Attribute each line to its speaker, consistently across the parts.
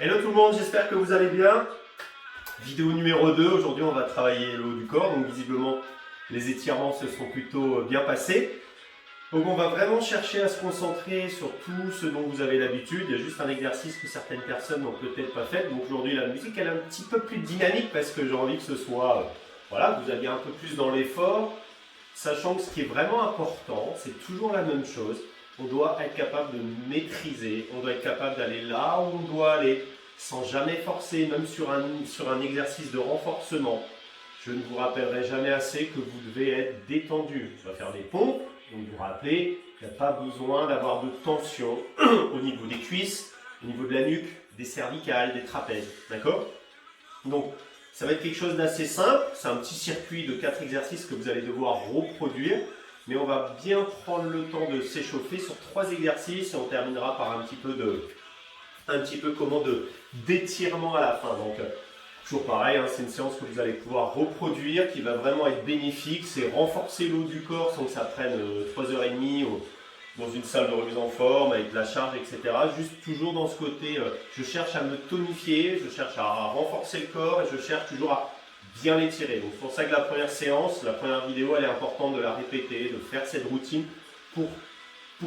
Speaker 1: Hello tout le monde, j'espère que vous allez bien. Vidéo numéro 2, aujourd'hui on va travailler le haut du corps, donc visiblement les étirements se sont plutôt bien passés. Donc on va vraiment chercher à se concentrer sur tout ce dont vous avez l'habitude. Il y a juste un exercice que certaines personnes n'ont peut-être pas fait. Donc aujourd'hui la musique elle est un petit peu plus dynamique parce que j'ai envie que ce soit, voilà, que vous alliez un peu plus dans l'effort. Sachant que ce qui est vraiment important, c'est toujours la même chose. On doit être capable de maîtriser, on doit être capable d'aller là où on doit aller, sans jamais forcer, même sur un exercice de renforcement. Je ne vous rappellerai jamais assez que vous devez être détendu. On va faire des pompes, donc vous rappelez, il n'y a pas besoin d'avoir de tension au niveau des cuisses, au niveau de la nuque, des cervicales, des trapèzes. D'accord? Donc, ça va être quelque chose d'assez simple. C'est un petit circuit de 4 exercices que vous allez devoir reproduire. Mais on va bien prendre le temps de s'échauffer sur 3 exercices et on terminera par un petit peu d'étirement à la fin. Donc, toujours pareil, hein, c'est une séance que vous allez pouvoir reproduire qui va vraiment être bénéfique. C'est renforcer le haut du corps sans que ça prenne 3h30 dans une salle de remise en forme avec de la charge, etc. Juste toujours dans ce côté, je cherche à me tonifier, je cherche à renforcer le corps et je cherche toujours à bien l'étirer. Donc c'est pour ça que la première séance, la première vidéo, elle est importante de la répéter, de faire cette routine pour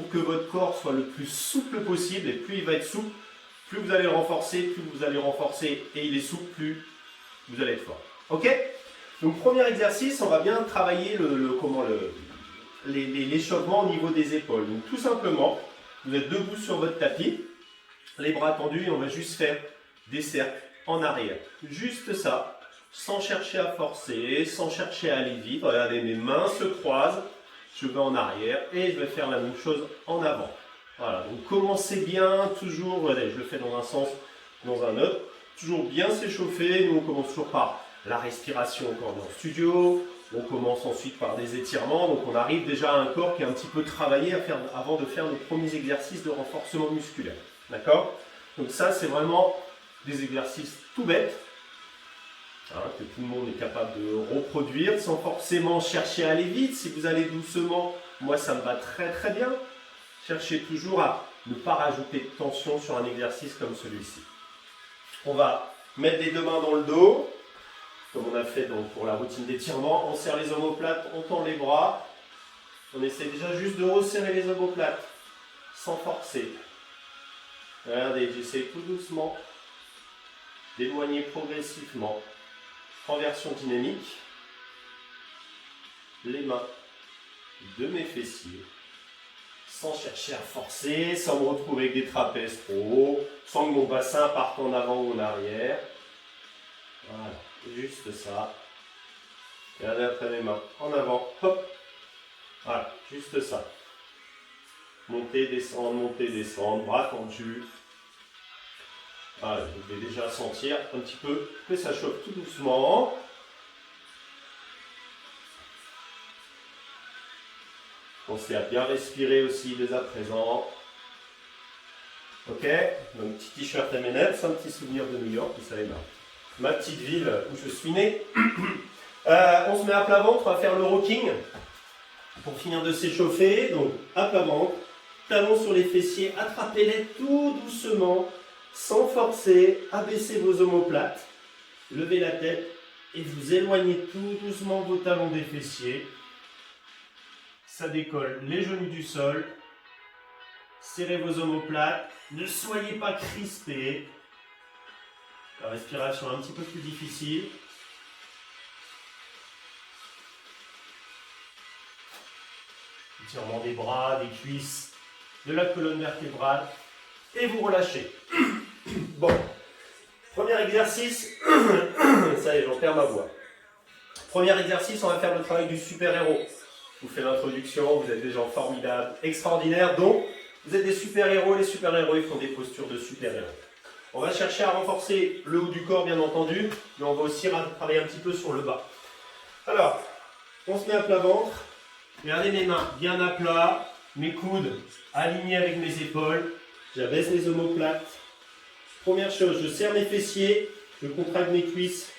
Speaker 1: que votre corps soit le plus souple possible. Et plus il va être souple, plus vous allez le renforcer, plus vous allez renforcer et il est souple, plus vous allez être fort. Ok? Donc premier exercice, on va bien travailler l'échauffement au niveau des épaules. Donc tout simplement, vous êtes debout sur votre tapis, les bras tendus et on va juste faire des cercles en arrière. Juste ça. Sans chercher à forcer, sans chercher à aller vite. Regardez, mes mains se croisent, je vais en arrière et je vais faire la même chose en avant. Voilà, donc commencez bien, toujours, regardez, je le fais dans un sens, dans un autre, toujours bien s'échauffer. Nous on commence toujours par la respiration encore dans le studio, on commence ensuite par des étirements, donc on arrive déjà à un corps qui est un petit peu travaillé avant de faire nos premiers exercices de renforcement musculaire. D'accord? Donc ça c'est vraiment des exercices tout bêtes. Que tout le monde est capable de reproduire sans forcément chercher à aller vite. Si vous allez doucement, moi ça me va très très bien. Cherchez toujours à ne pas rajouter de tension sur un exercice comme celui-ci. On va mettre les deux mains dans le dos, comme on a fait pour la routine d'étirement. On serre les omoplates, on tend les bras. On essaie déjà juste de resserrer les omoplates sans forcer. Regardez, j'essaie tout doucement d'éloigner progressivement. En version dynamique, les mains de mes fessiers, sans chercher à forcer, sans me retrouver avec des trapèzes trop hauts, sans que mon bassin parte en avant ou en arrière. Voilà, juste ça. Regardez après mes mains, en avant, hop. Voilà, juste ça. Monter, descendre, bras tendus. Voilà, vous pouvez déjà sentir un petit peu que ça chauffe tout doucement. Pensez à bien respirer aussi dès à présent. Ok, donc petit t-shirt M&M's, c'est un petit souvenir de New York, vous savez, ma petite ville où je suis né. On se met à plat ventre, on va faire le rocking pour finir de s'échauffer. Donc à plat ventre, talons sur les fessiers, attrapez-les tout doucement. Sans forcer, abaissez vos omoplates, levez la tête et vous éloignez tout doucement vos talons des fessiers. Ça décolle les genoux du sol. Serrez vos omoplates, ne soyez pas crispés. La respiration est un petit peu plus difficile. Étirement des bras, des cuisses, de la colonne vertébrale et vous relâchez. Bon, premier exercice, ça y est, j'en perds ma voix. Premier exercice, on va faire le travail du super-héros. Je vous fais l'introduction, vous êtes des gens formidables, extraordinaires, donc vous êtes des super-héros. Les super-héros, ils font des postures de super-héros. On va chercher à renforcer le haut du corps, bien entendu, mais on va aussi travailler un petit peu sur le bas. Alors, on se met à plat ventre. Regardez mes mains bien à plat, mes coudes alignés avec mes épaules. J'abaisse les omoplates. Première chose, je serre mes fessiers, je contracte mes cuisses,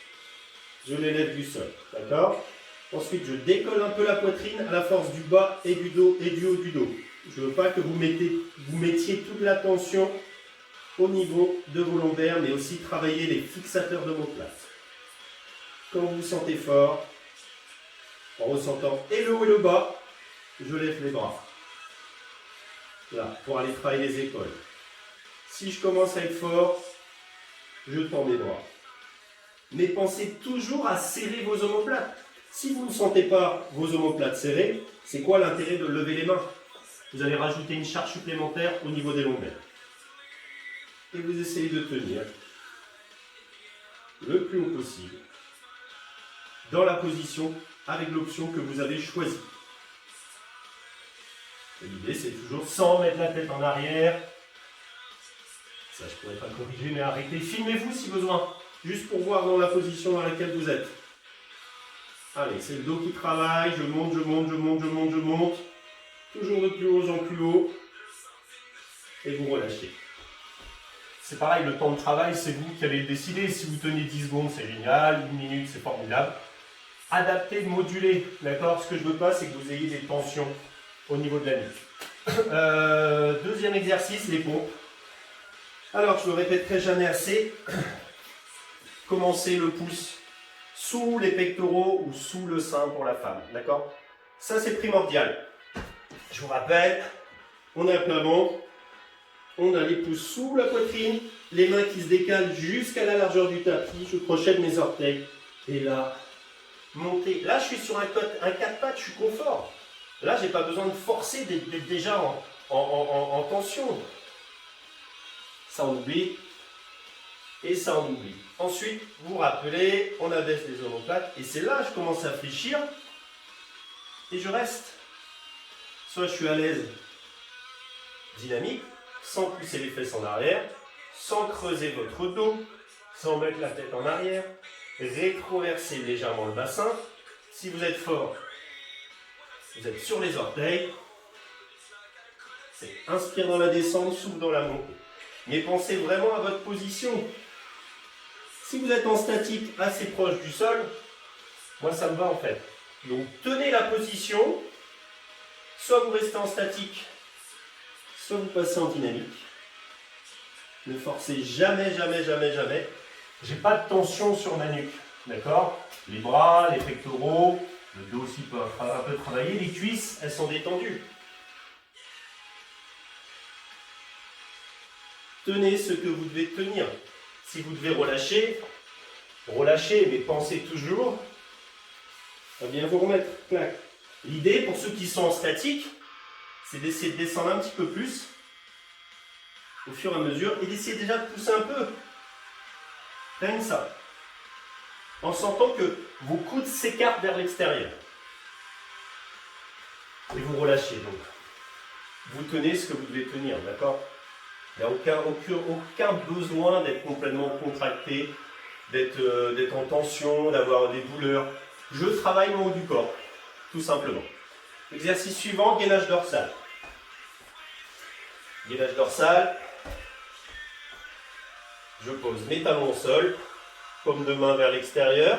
Speaker 1: je les lève du sol. D'accord? Ensuite, je décolle un peu la poitrine à la force du bas et du dos et du haut du dos. Je ne veux pas que vous mettiez toute la tension au niveau de vos lombaires, mais aussi travailler les fixateurs d'omoplate. Quand vous vous sentez fort, en ressentant et le haut et le bas, je lève les bras. Là, pour aller travailler les épaules. Si je commence à être fort, je tends mes bras. Mais pensez toujours à serrer vos omoplates. Si vous ne sentez pas vos omoplates serrées, c'est quoi l'intérêt de lever les mains? Vous allez rajouter une charge supplémentaire au niveau des lombaires. Et vous essayez de tenir le plus haut possible dans la position avec l'option que vous avez choisie. L'idée, c'est toujours sans mettre la tête en arrière. Ça, je ne pourrais pas le corriger, mais arrêtez. Filmez-vous si besoin, juste pour voir dans la position dans laquelle vous êtes. Allez, c'est le dos qui travaille. Je monte, je monte, je monte, je monte, je monte. Toujours de plus haut en plus haut. Et vous relâchez. C'est pareil, le temps de travail, c'est vous qui allez le décider. Si vous tenez 10 secondes, c'est génial. 1 minute, c'est formidable. Adaptez, modulez. D'accord? Ce que je ne veux pas, c'est que vous ayez des tensions au niveau de la nuque. Deuxième exercice, les pompes. Alors, je ne le répéterai jamais assez. Commencez le pouce sous les pectoraux ou sous le sein pour la femme. D'accord? Ça, c'est primordial. Je vous rappelle, on a le plat ventre, on a les pouces sous la poitrine, les mains qui se décalent jusqu'à la largeur du tapis. Je crochette mes orteils. Et là, montez. Là, je suis sur un 4 pattes, je suis confort. Là, je n'ai pas besoin de forcer, d'être déjà en tension. Ça, on oublie. Et ça, on oublie. Ensuite, vous rappelez, on abaisse les omoplates. Et c'est là que je commence à fléchir. Et je reste. Soit je suis à l'aise, dynamique, sans pousser les fesses en arrière, sans creuser votre dos, sans mettre la tête en arrière. Rétroverser légèrement le bassin. Si vous êtes fort, vous êtes sur les orteils. C'est inspire dans la descente, souffle dans la montée. Mais pensez vraiment à votre position. Si vous êtes en statique assez proche du sol, moi ça me va en fait. Donc tenez la position, soit vous restez en statique, soit vous passez en dynamique. Ne forcez jamais, jamais, jamais, jamais. J'ai pas de tension sur ma nuque, d'accord? Les bras, les pectoraux, le dos aussi peut un peu travailler, les cuisses, elles sont détendues. Tenez ce que vous devez tenir. Si vous devez relâcher, relâchez, mais pensez toujours à bien vous remettre. Clac. L'idée, pour ceux qui sont en statique, c'est d'essayer de descendre un petit peu plus au fur et à mesure et d'essayer déjà de pousser un peu. Rien que ça. En sentant que vos coudes s'écartent vers l'extérieur. Et vous relâchez donc. Vous tenez ce que vous devez tenir, d'accord? Il n'y a aucun besoin d'être complètement contracté, d'être en tension, d'avoir des douleurs. Je travaille mon haut du corps, tout simplement. Exercice suivant, gainage dorsal. Gainage dorsal. Je pose mes talons au sol, paume de main vers l'extérieur,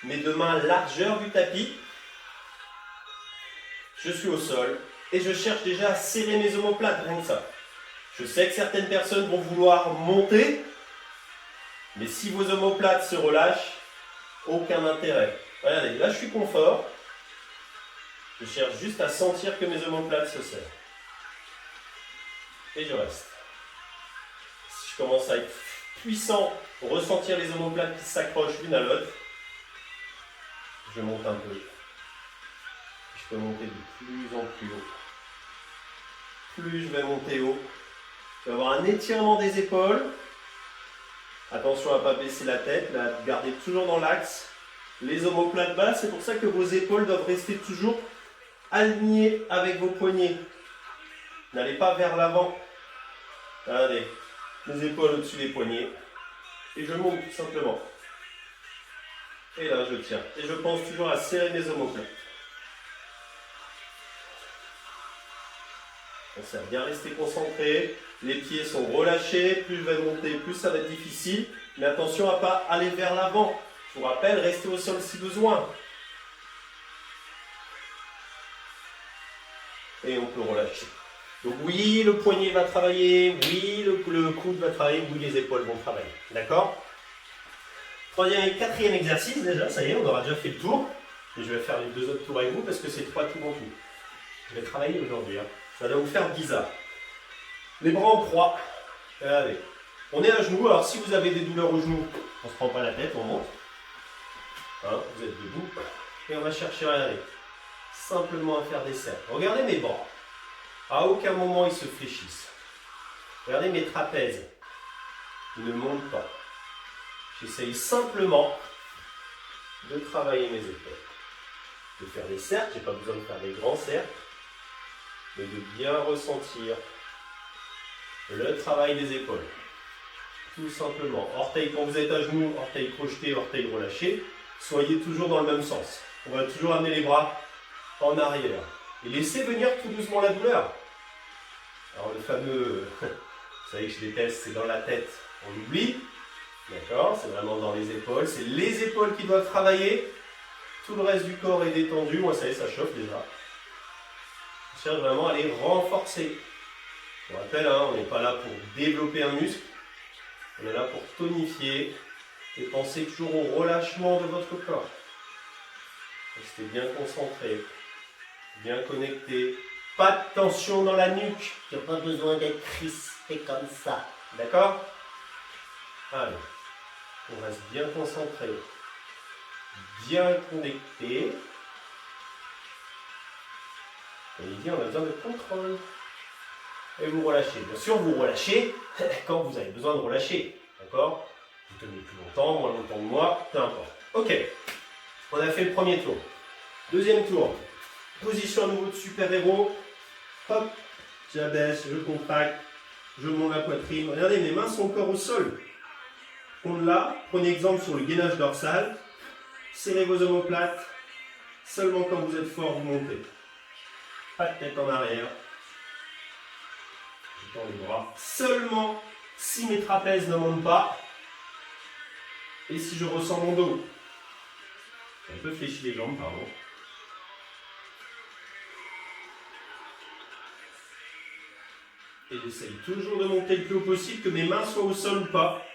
Speaker 1: mes deux mains largeur du tapis. Je suis au sol et je cherche déjà à serrer mes omoplates, rien que ça. Je sais que certaines personnes vont vouloir monter, mais si vos omoplates se relâchent, aucun intérêt. Regardez, là je suis confort. Je cherche juste à sentir que mes omoplates se serrent. Et je reste. Si je commence à être puissant, ressentir les omoplates qui s'accrochent l'une à l'autre, je monte un peu. Je peux monter de plus en plus haut. Plus je vais monter haut, je vais avoir un étirement des épaules. Attention à ne pas baisser la tête, là, gardez toujours dans l'axe. Les omoplates basses, c'est pour ça que vos épaules doivent rester toujours alignées avec vos poignets. N'allez pas vers l'avant. Regardez, les épaules au-dessus des poignets. Et je monte tout simplement. Et là, je tiens. Et je pense toujours à serrer mes omoplates. Pensez à bien rester concentré. Les pieds sont relâchés. Plus je vais monter, plus ça va être difficile. Mais attention à ne pas aller vers l'avant. Je vous rappelle, restez au sol si besoin. Et on peut relâcher. Donc oui, le poignet va travailler, oui, le coude va travailler, oui, les épaules vont travailler. D'accord? Troisième et quatrième exercice déjà, ça y est, on aura déjà fait le tour. Et je vais faire les 2 autres tours avec vous parce que c'est 3 tours en tout. Je vais travailler aujourd'hui, hein. Ça va vous faire bizarre. Les bras en croix. Regardez. On est à genoux, alors si vous avez des douleurs au genou, on ne se prend pas la tête, on monte. Hein, vous êtes debout. Et on va chercher, regardez, simplement à faire des cercles. Regardez mes bras. À aucun moment ils se fléchissent. Regardez mes trapèzes. Ils ne montent pas. J'essaye simplement de travailler mes épaules. De faire des cercles, je n'ai pas besoin de faire des grands cercles, mais de bien ressentir le travail des épaules. Tout simplement. Orteils quand vous êtes à genoux, orteils crochetés, orteils relâchés. Soyez toujours dans le même sens. On va toujours amener les bras en arrière. Et laissez venir tout doucement la douleur. Alors le fameux, vous savez que je déteste, c'est dans la tête, on l'oublie. D'accord? C'est vraiment dans les épaules. C'est les épaules qui doivent travailler. Tout le reste du corps est détendu. Moi, ça y est, ça chauffe déjà. On cherche vraiment à les renforcer. Je vous rappelle, hein, on n'est pas là pour développer un muscle. On est là pour tonifier et pensez toujours au relâchement de votre corps. Restez bien concentré, bien connecté. Pas de tension dans la nuque. Il n'y a pas besoin d'être crispé comme ça. D'accord? Allez, on reste bien concentré, bien connecté. Et il dit, on a besoin de contrôle. Et vous relâchez. Bien sûr, vous relâchez quand vous avez besoin de relâcher. D'accord? Vous tenez plus longtemps, moins longtemps que moi, peu importe. Ok, on a fait le premier tour. Deuxième tour. Position à nouveau de super-héros. Hop, j'abaisse, je contracte, je monte la poitrine. Regardez, mes mains sont encore au sol. On l'a. Prenez exemple sur le gainage dorsal. Serrez vos omoplates. Seulement quand vous êtes fort, vous montez. Pas de tête en arrière. Je tends les bras. Seulement si mes trapèzes ne montent pas et si je ressens mon dos. Un peu fléchi les jambes, pardon. Et j'essaye toujours de monter le plus haut possible, que mes mains soient au sol ou pas.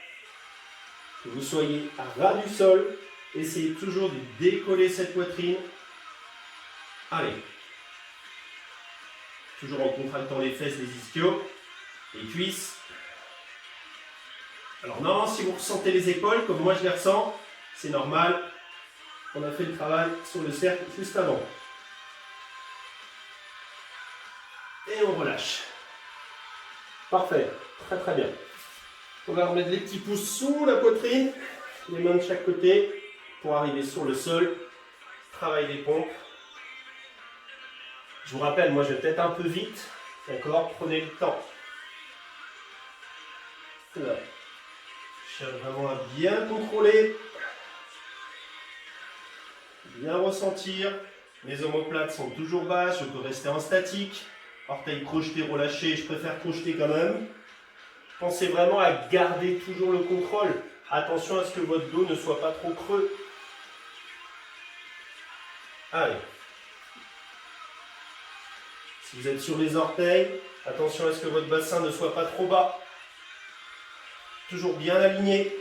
Speaker 1: Que vous soyez à ras du sol. Essayez toujours de décoller cette poitrine. Allez. Toujours en contractant les fesses, les ischios, les cuisses. Alors non, si vous ressentez les épaules, comme moi je les ressens, c'est normal. On a fait le travail sur le cercle juste avant. Et on relâche. Parfait, très très bien. On va remettre les petits pouces sous la poitrine, les mains de chaque côté, pour arriver sur le sol. Travail des pompes. Je vous rappelle, moi je vais peut-être un peu vite. D'accord? Prenez le temps. Là. Je cherche vraiment à bien contrôler. Bien ressentir. Mes omoplates sont toujours basses, je peux rester en statique. Orteils crochetés, relâchés, je préfère crocheter quand même. Pensez vraiment à garder toujours le contrôle. Attention à ce que votre dos ne soit pas trop creux. Allez. Si vous êtes sur les orteils, attention à ce que votre bassin ne soit pas trop bas. Toujours bien aligné.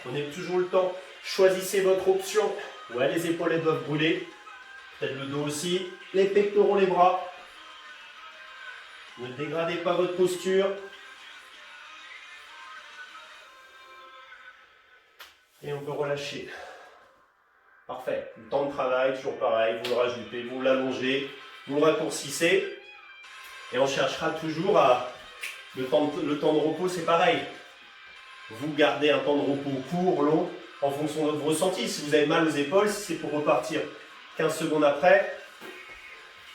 Speaker 1: Prenez toujours le temps. Choisissez votre option. Ouais, les épaules elles doivent brûler. Peut-être le dos aussi. Les pectoraux, les bras. Ne dégradez pas votre posture. Et on peut relâcher. Parfait. Le temps de travail, toujours pareil. Vous le rajoutez, vous l'allongez, vous le raccourcissez. Et on cherchera toujours à... Le temps de repos, c'est pareil. Vous gardez un temps de repos court, long, en fonction de vos ressentis. Si vous avez mal aux épaules, si c'est pour repartir 15 secondes après,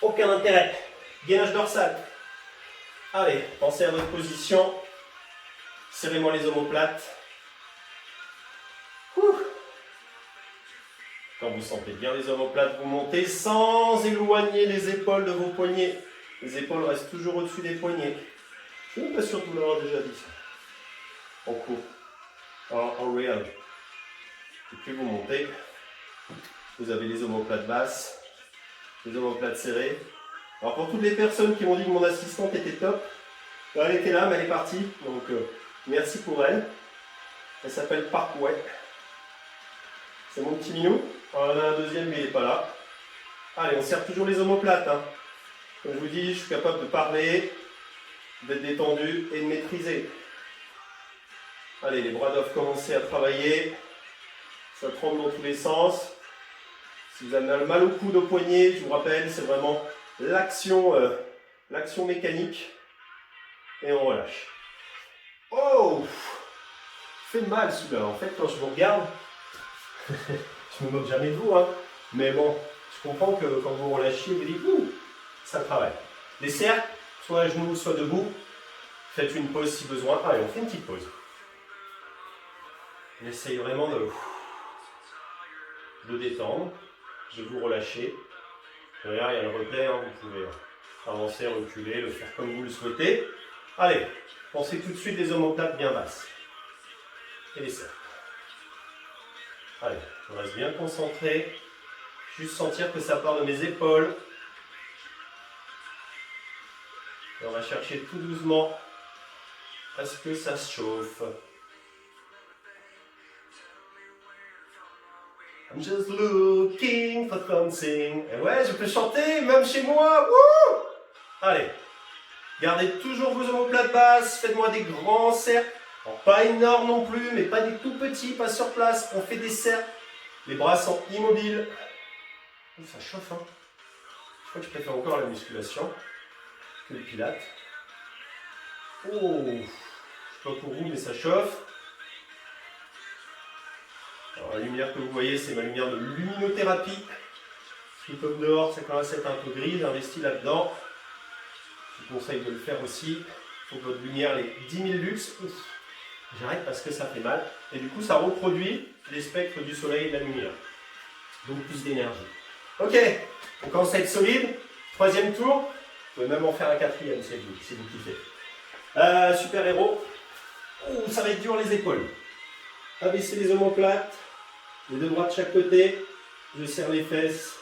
Speaker 1: aucun intérêt. Gainage dorsal. Allez, pensez à votre position. Serrez-moi les omoplates. Quand vous sentez bien les omoplates, vous montez sans éloigner les épaules de vos poignets. Les épaules restent toujours au-dessus des poignets. Je ne suis pas sûr de vous l'avoir déjà dit ça. En cours. En réel. Et puis vous montez. Vous avez les omoplates basses, les omoplates serrées. Alors pour toutes les personnes qui m'ont dit que mon assistante était top, elle était là, mais elle est partie. Donc merci pour elle. Elle s'appelle Parkway. C'est mon petit minou. Alors, on a un deuxième, mais il n'est pas là. Allez, on serre toujours les omoplates. Hein. Comme je vous dis, je suis capable de parler, d'être détendu et de maîtriser. Allez, les bras doivent commencer à travailler. Ça tremble dans tous les sens. Si vous avez mal au coude, au poignet, je vous rappelle, c'est vraiment l'action mécanique. Et on relâche. Oh! Fait mal celui-là. En fait, quand je vous regarde, je me moque jamais de vous, hein. Mais bon, je comprends que quand vous relâchez, vous dites, ouh, ça travaille. Les cercles, soit à genoux, soit debout. Faites une pause si besoin. Allez, on fait une petite pause. On essaye vraiment de détendre, de vous relâcher. Derrière, il y a le replay, hein, vous pouvez avancer, reculer, le faire comme vous le souhaitez. Allez, pensez tout de suite des omoplates bien basses. Et les cercles. Allez, je reste bien concentré. Juste sentir que ça part de mes épaules. Et on va chercher tout doucement à ce que ça se chauffe. I'm just looking for something. Et ouais, je peux chanter, même chez moi. Wouh! Allez, gardez toujours vos omoplates basses. Faites-moi des grands cercles. Alors, pas énormes non plus, mais pas des tout petits, pas sur place. On fait des cercles. Les bras sont immobiles. Ça chauffe, hein. Je crois que je préfère encore la musculation que le pilate. Oh, je sais pas pour vous, mais ça chauffe. Alors, la lumière que vous voyez, c'est ma lumière de luminothérapie. Parce que comme dehors, ça commence à être un peu gris, j'investis là-dedans. Je vous conseille de le faire aussi. Il faut que votre lumière ait 10 000 lux. J'arrête parce que ça fait mal. Et du coup, ça reproduit les spectres du soleil et de la lumière. Donc plus d'énergie. Ok, on commence à être solide. Troisième tour. Vous pouvez même en faire un quatrième si vous kiffez. Super héros. Oh, ça va être dur les épaules. Abaissez les omoplates. Les deux bras de chaque côté. Je serre les fesses.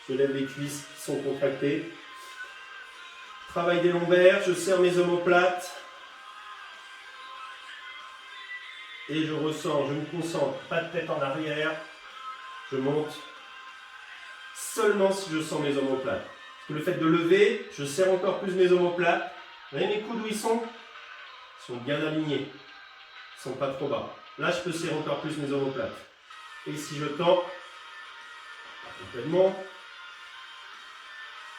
Speaker 1: Je lève les cuisses qui sont contractées. Travail des lombaires. Je serre mes omoplates. Et je ressens, je me concentre. Pas de tête en arrière. Je monte. Seulement si je sens mes omoplates. Parce que le fait de lever, je serre encore plus mes omoplates. Vous voyez mes coudes où ils sont? Ils sont bien alignés. Ils ne sont pas trop bas. Là, je peux serrer encore plus mes omoplates. Et si je tends, complètement,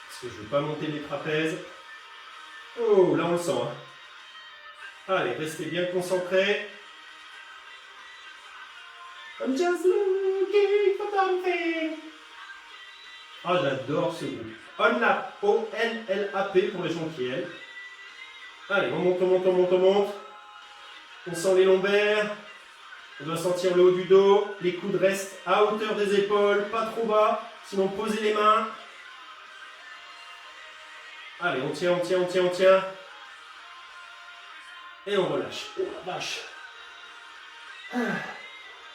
Speaker 1: parce que je ne veux pas monter les trapèzes. Oh, là on le sent. Hein. Allez, restez bien concentrés. I'm just looking for something. Ah, j'adore ce groupe. ONLAP, O-N-L-A-P pour les gens qui aiment. Allez, on monte, on monte, on monte, on monte. On sent les lombaires. On doit sentir le haut du dos. Les coudes restent à hauteur des épaules, pas trop bas. Sinon, posez les mains. Allez, on tient, on tient, on tient, on tient. Et on relâche. Oh la vache.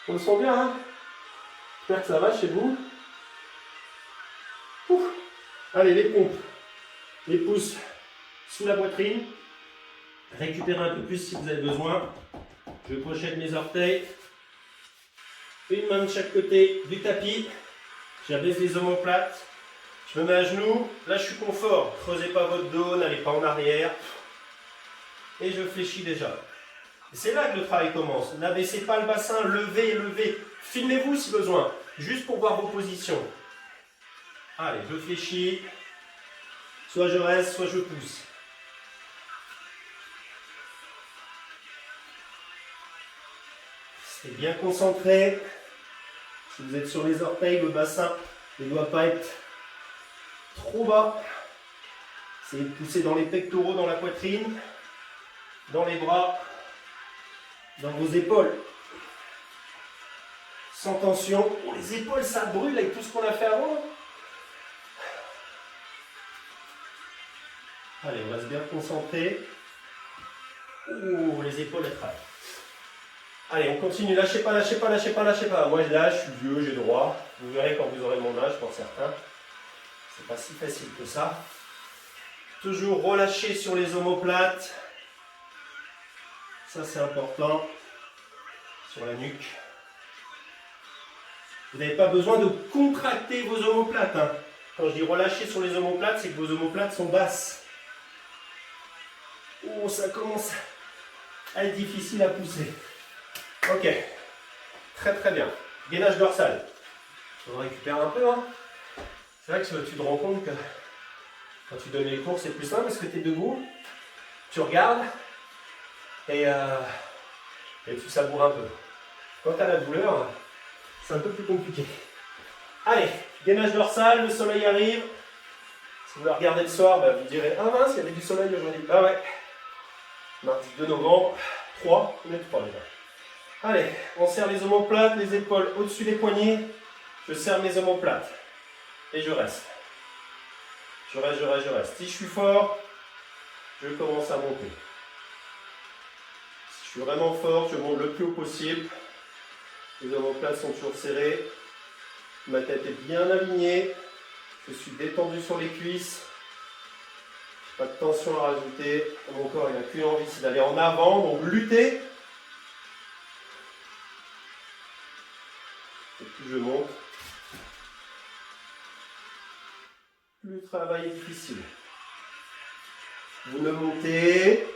Speaker 1: On le sent bien, hein? J'espère que ça va chez vous. Ouf. Allez, les pompes. Les pouces sous la poitrine. Récupérez un peu plus si vous avez besoin. Je pochette mes orteils. Une main de chaque côté du tapis. J'abaisse les omoplates. Je me mets à genoux. Là, je suis confort. Creusez pas votre dos, n'allez pas en arrière. Et je fléchis déjà. C'est là que le travail commence. N'abaissez pas le bassin, levez, levez. Filmez-vous si besoin, juste pour voir vos positions. Allez, je fléchis. Soit je reste, soit je pousse. Restez bien concentré. Si vous êtes sur les orteils, le bassin ne doit pas être trop bas. Essayez de pousser dans les pectoraux, dans la poitrine, dans les bras, dans vos épaules. Sans tension. Oh, les épaules, ça brûle avec tout ce qu'on a fait avant. Allez, on reste bien concentré. Oh, les épaules, elles travaillent. Allez, on continue. Lâchez pas, lâchez pas, lâchez pas, lâchez pas. Moi, je lâche, je suis vieux, j'ai droit. Vous verrez quand vous aurez mon âge, pour certains. C'est pas si facile que ça. Toujours relâcher sur les omoplates. Ça, c'est important. Sur la nuque. Vous n'avez pas besoin de contracter vos omoplates. Hein. Quand je dis relâcher sur les omoplates, c'est que vos omoplates sont basses. Oh, ça commence à être difficile à pousser. Ok. Très très bien. Gainage dorsal. On récupère un peu. Hein. C'est vrai que tu te rends compte que quand tu donnes les cours, c'est plus simple parce que tu es debout, tu regardes et tu savoures un peu. Quand tu as la douleur, c'est un peu plus compliqué. Allez, gainage dorsal, le soleil arrive. Si vous la regardez le soir, bah, vous direz ah mince, il y avait du soleil aujourd'hui. Ah ouais. Mardi 2 novembre, 3, on est 3 déjà. Allez, on serre les omoplates, les épaules au-dessus des poignets. Je serre mes omoplates et je reste. Je reste. Si je suis fort, je commence à monter. Si je suis vraiment fort, je monte le plus haut possible. Les omoplates sont toujours serrées. Ma tête est bien alignée. Je suis détendu sur les cuisses. Pas de tension à rajouter. Mon corps, il n'a qu'une envie, c'est d'aller en avant. Donc lutter. Et plus je monte, plus le travail est difficile. Vous ne montez.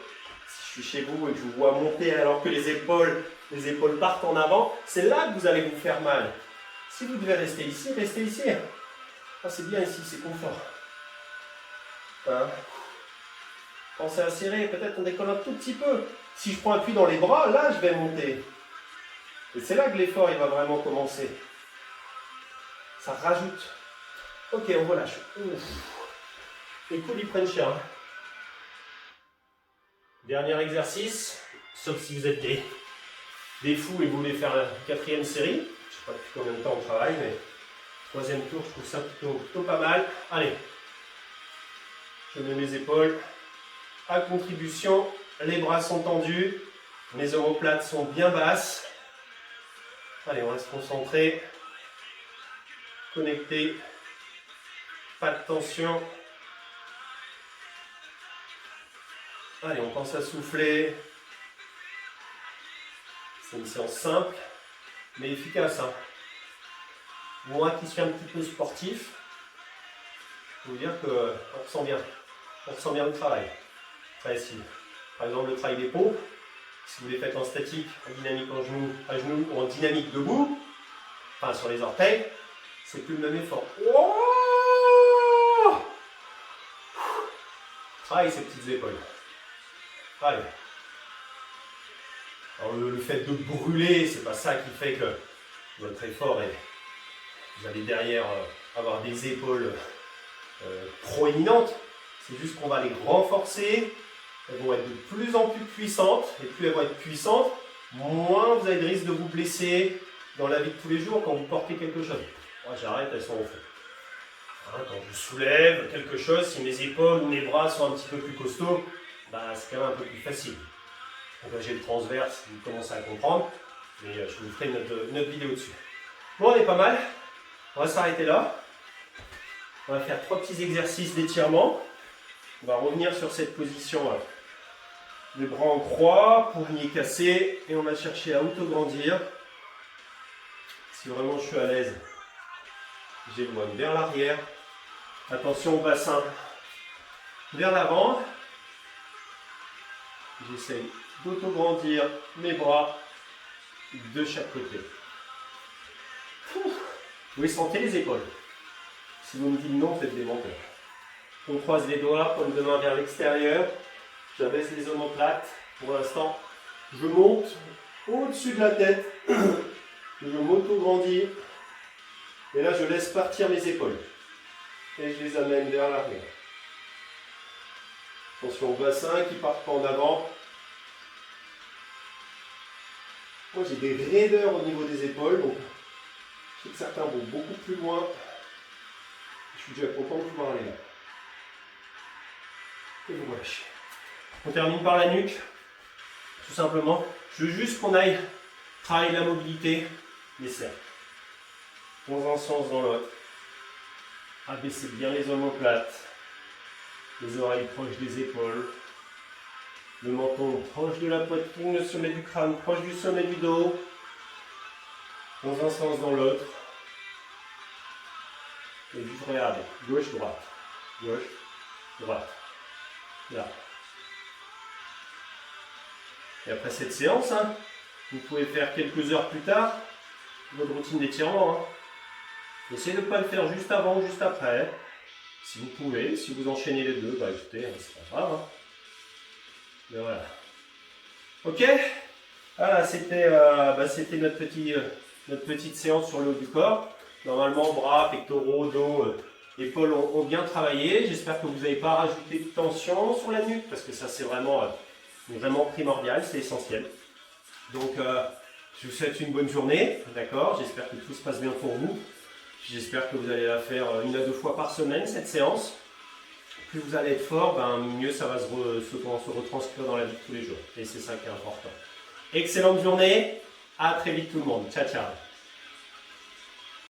Speaker 1: Si je suis chez vous et que je vous vois monter alors que les épaules partent en avant, c'est là que vous allez vous faire mal. Si vous devez rester ici, restez ici. Ah, c'est bien ici, c'est confort. Hein? Pensez à serrer, peut-être on décolle un tout petit peu. Si je prends appui dans les bras, là je vais monter. Et c'est là que l'effort il va vraiment commencer. Ça rajoute. Ok, on relâche. Ouf. Les coudes ils prennent cher. Hein. Dernier exercice, sauf si vous êtes des fous et vous voulez faire la 4e série. Je ne sais pas depuis combien de temps on travaille, mais 3e tour, je trouve ça plutôt pas mal. Allez, je mets mes épaules à contribution, les bras sont tendus, mes omoplates sont bien basses. Allez, on reste concentré, connecté, pas de tension. Allez, on pense à souffler. C'est une séance simple, mais efficace. Hein. Moi qui suis un petit peu sportif, je peux vous dire qu'on ressent bien. On ressent bien le travail. Très si, par exemple, le travail des pompes, si vous les faites en statique, en dynamique à genoux ou en dynamique debout, enfin sur les orteils, c'est plus le même effort. Oh, travaille ces petites épaules. Allez. Alors, le fait de brûler, c'est pas ça qui fait que votre effort est. Vous allez derrière avoir des épaules proéminentes. C'est juste qu'on va les renforcer. Elles vont être de plus en plus puissantes. Et plus elles vont être puissantes, moins vous avez de risque de vous blesser dans la vie de tous les jours quand vous portez quelque chose. Moi, j'arrête, elles sont au fond. Hein, quand je soulève quelque chose, si mes épaules ou mes bras sont un petit peu plus costauds, bah, c'est quand même un peu plus facile. Donc là, j'ai le transverse, vous commencez à comprendre. Mais je vous ferai une autre vidéo dessus. Bon, on est pas mal. On va s'arrêter là. On va faire 3 petits exercices d'étirement. On va revenir sur cette position les bras en croix, poignet cassé, et on va chercher à auto-grandir. Si vraiment je suis à l'aise, j'éloigne vers l'arrière. Attention au bassin vers l'avant. J'essaye d'auto-grandir mes bras de chaque côté. Vous sentez les épaules. Si vous me dites non, faites des menteurs. On croise les doigts, paume de main vers l'extérieur. J'abaisse les omoplates. Pour l'instant, je monte au-dessus de la tête. Je m'auto-grandis. Et là, je laisse partir mes épaules. Et je les amène vers l'arrière. Attention au bassin qui ne part pas en avant. Moi, j'ai des raideurs au niveau des épaules. Donc, je sais que certains vont beaucoup plus loin. Je suis déjà content de pouvoir aller là. Et vous relâchez. On termine par la nuque. Tout simplement. Je veux juste qu'on aille travailler la mobilité des cercles. Dans un sens, dans l'autre. Abaissez bien les omoplates. Les oreilles proches des épaules. Le menton proche de la poitrine, le sommet du crâne proche du sommet du dos. Dans un sens, dans l'autre. Et juste regardez. Gauche, droite. Gauche, droite. Là. Et après cette séance, hein, vous pouvez faire quelques heures plus tard votre routine d'étirement. Hein. Essayez de ne pas le faire juste avant ou juste après. Si vous pouvez, si vous enchaînez les deux, bah écoutez, c'est pas grave. Hein. Mais voilà. Ok. Voilà, c'était notre petite séance sur le haut du corps. Normalement, bras, pectoraux, dos, épaules ont bien travaillé. J'espère que vous n'avez pas rajouté de tension sur la nuque, parce que ça c'est vraiment primordial, c'est essentiel. Donc, je vous souhaite une bonne journée, d'accord? J'espère que tout se passe bien pour vous. J'espère que vous allez la faire 1 à 2 fois par semaine, cette séance. Plus vous allez être fort, mieux ça va se retranscrire dans la vie de tous les jours. Et c'est ça qui est important. Excellente journée, à très vite tout le monde. Ciao, ciao.